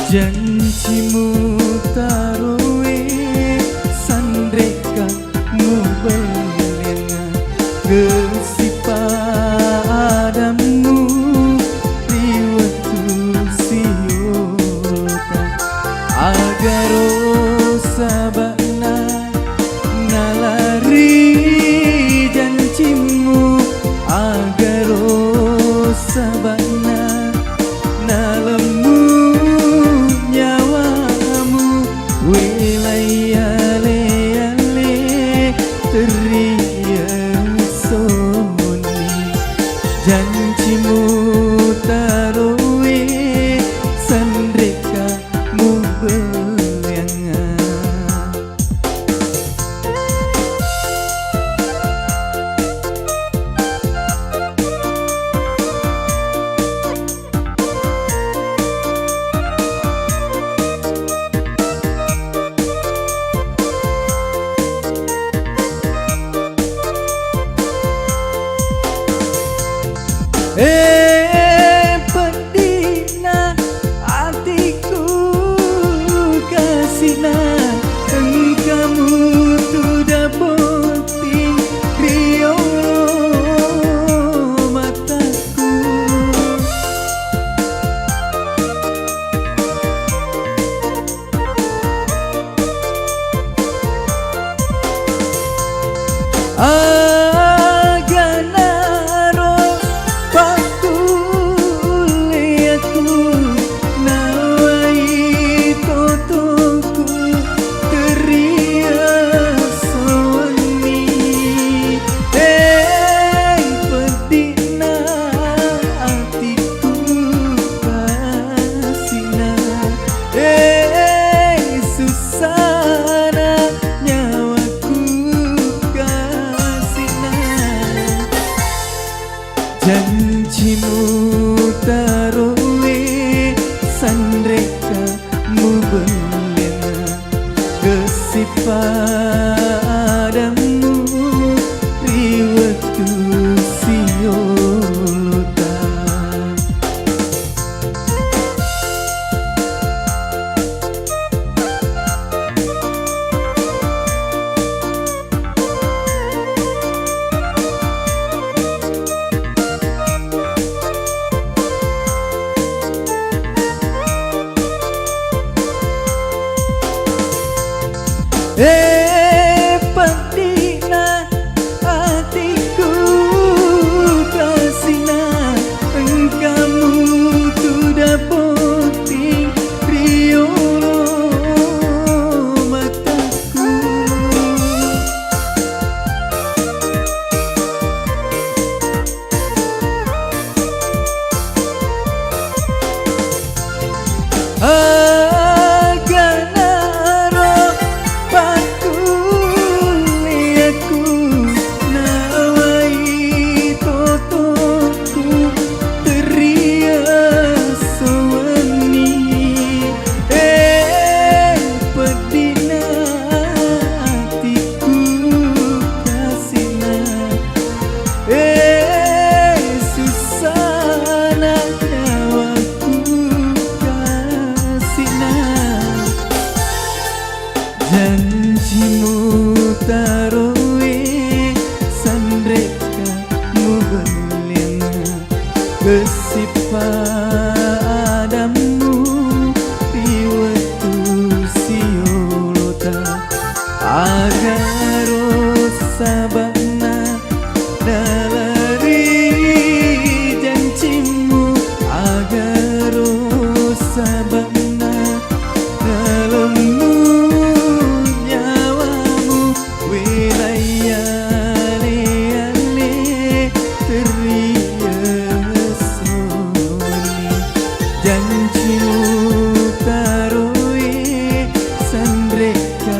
Janjimu taruhe sandreka mubelenga kesipadamu riwatu siota agaro sabana nalari janjimu agaro sabana nalemu janjimu taruhe sandreka mubelenga. Pedina hatiku kasihna engkamu sudah penting riolo mataku. Janjimu taruhe sandreka mubelenga kesipadamu riwatu siolota. Pedina hatiku kasihna engkamu sudah penting riolo mataku. Janjimu taruhe sandreka mubelenga kesipadamu riwatu siolota agaro sabana nalari janjimu agaro sabana nalemu janjimu taruhe sandreka